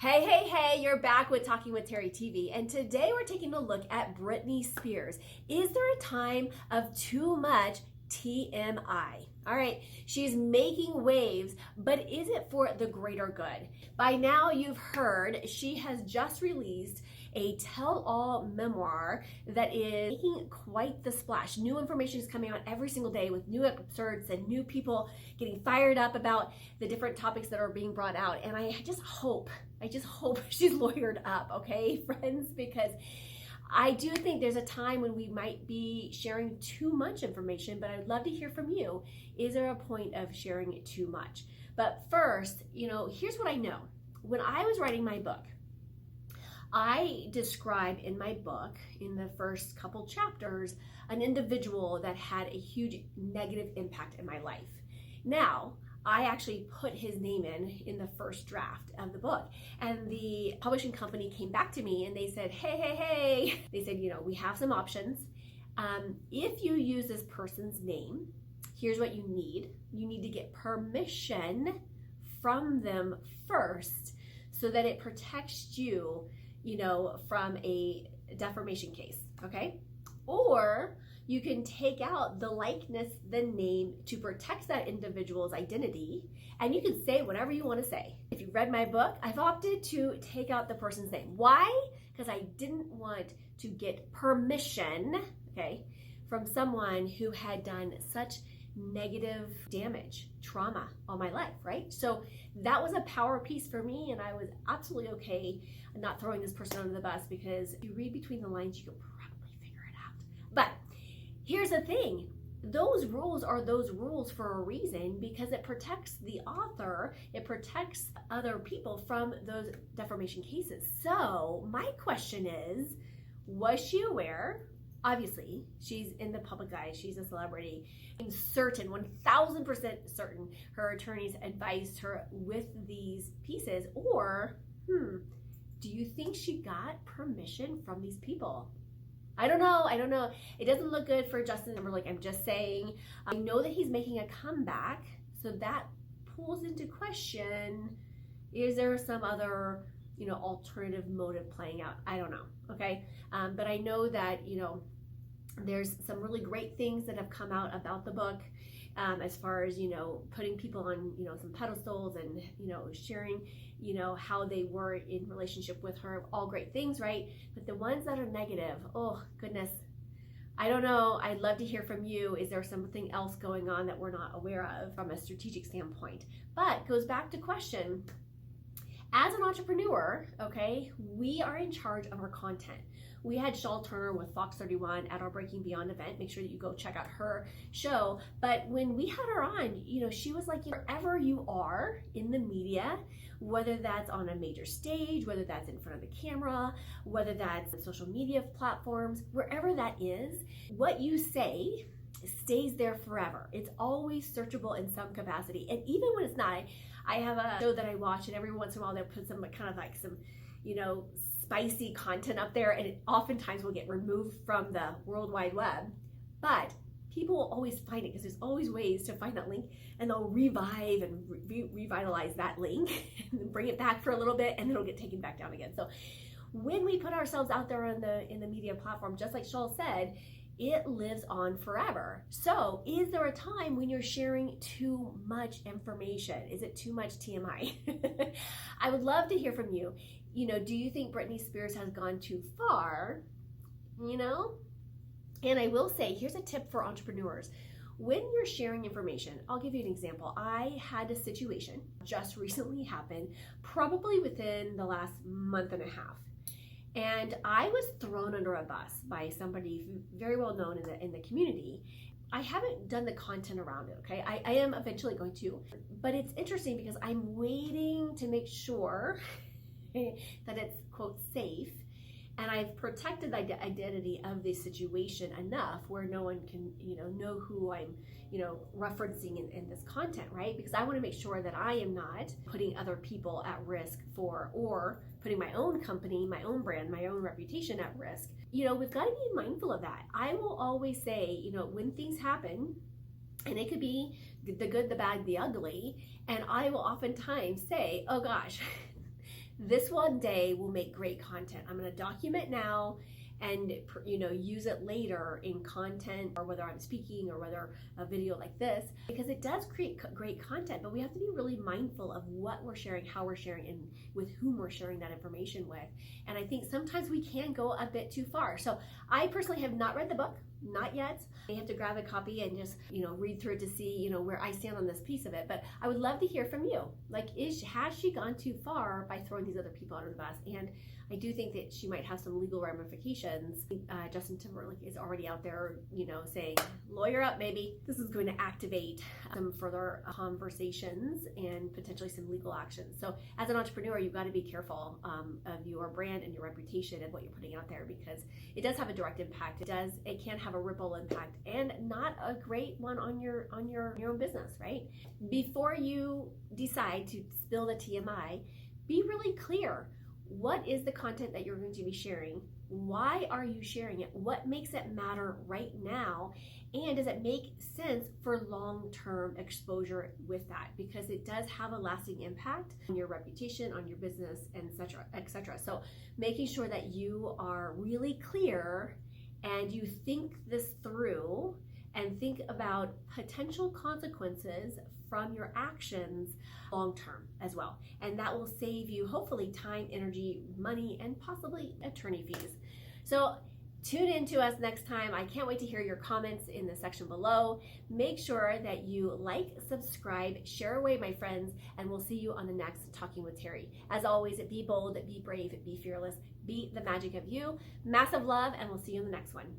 Hey, hey, hey, you're back with Talking with Teri TV, and today we're taking a look at Britney Spears. Is there a time of too much TMI? All right, she's making waves, but is it for the greater good? By now you've heard she has just released a tell-all memoir that is making quite the splash. New information is coming out every single day with new excerpts and new people getting fired up about the different topics that are being brought out. And I just hope she's lawyered up, okay, friends, because I do think there's a time when we might be sharing too much information, but I'd love to hear from you. Is there a point of sharing too much? But first, here's what I know. When I was writing my book, I describe in my book, in the first couple chapters, an individual that had a huge negative impact in my life. Now, I actually put his name in the first draft of the book, and the publishing company came back to me and they said, hey, they said, we have some options. If you use this person's name, here's what you need. You need to get permission from them first so that it protects you, from a defamation case, okay? Or you can take out the likeness, the name, to protect that individual's identity, and you can say whatever you want to say. If you've read my book, I've opted to take out the person's name. Why? Because I didn't want to get permission, okay, from someone who had done such negative damage, trauma on my life, right? So that was a power piece for me, and I was absolutely okay not throwing this person under the bus, because if you read between the lines, you can probably figure it out. But here's the thing. Those rules are those rules for a reason, because it protects the author, it protects other people from those defamation cases. So my question is, was she aware? Obviously, she's in the public eye, she's a celebrity. I'm certain, 1000% certain, her attorneys advised her with these pieces. Or, do you think she got permission from these people? I don't know. It doesn't look good for Justin Timberlake, I'm just saying. I know that he's making a comeback, so that pulls into question, is there some other, alternative motive playing out? I don't know, okay? But I know that, there's some really great things that have come out about the book, as far as, putting people on, some pedestals and, sharing, how they were in relationship with her, all great things, right? But the ones that are negative, oh goodness, I don't know. I'd love to hear from you. Is there something else going on that we're not aware of from a strategic standpoint? But goes back to question, as an entrepreneur, okay, we are in charge of our content. We had Shawl Turner with Fox 31 at our Breaking Beyond event. Make sure that you go check out her show. But when we had her on, she was like, wherever you are in the media, whether that's on a major stage, whether that's in front of the camera, whether that's on social media platforms, wherever that is, what you say stays there forever. It's always searchable in some capacity. And even when it's not, I have a show that I watch, and every once in a while they'll put some some spicy content up there, and it oftentimes will get removed from the World Wide Web. But people will always find it, because there's always ways to find that link, and they'll revive and revitalize that link and then bring it back for a little bit, and then it'll get taken back down again. So when we put ourselves out there in the media platform, just like Shawl said, it lives on forever. So is there a time when you're sharing too much information? Is it too much TMI? I would love to hear from you. Do you think Britney Spears has gone too far? And I will say, here's a tip for entrepreneurs. When you're sharing information, I'll give you an example. I had a situation just recently happen, probably within the last month and a half. And I was thrown under a bus by somebody very well known in the community. I haven't done the content around it, okay? I am eventually going to, but it's interesting because I'm waiting to make sure that it's, quote, safe, and I've protected the identity of the situation enough where no one can, know who I'm, referencing in this content, right? Because I want to make sure that I am not putting other people at risk or putting my own company, my own brand, my own reputation at risk. We've got to be mindful of that. I will always say, when things happen, and it could be the good, the bad, the ugly, and I will oftentimes say, oh gosh, This one day will make great content. I'm going to document now and use it later in content, or whether I'm speaking or whether a video like this, because it does create great content. But we have to be really mindful of what we're sharing, how we're sharing, and with whom we're sharing that information with. And I think sometimes we can go a bit too far. So I personally have not read the book, not yet. I have to grab a copy and just read through it to see where I stand on this piece of it. But I would love to hear from you. Like, has she gone too far by throwing these other people under the bus? And I do think that she might have some legal ramifications. Justin Timberlake is already out there, saying, lawyer up, baby. This is going to activate some further conversations and potentially some legal actions. So as an entrepreneur, you've got to be careful of your brand and your reputation and what you're putting out there, because it does have a direct impact. It can have a ripple impact, and not a great one on your own business, right? Before you decide to spill the TMI, be really clear. What is the content that you're going to be sharing? Why are you sharing it? What makes it matter right now? And does it make sense for long-term exposure with that? Because it does have a lasting impact on your reputation, on your business, and et cetera. So making sure that you are really clear and you think this through and think about potential consequences from your actions long term as well. And that will save you hopefully time, energy, money, and possibly attorney fees. So tune in to us next time. I can't wait to hear your comments in the section below. Make sure that you like, subscribe, share away, my friends, and we'll see you on the next Talking with Teri. As always, be bold, be brave, be fearless, be the magic of you. Massive love, and we'll see you in the next one.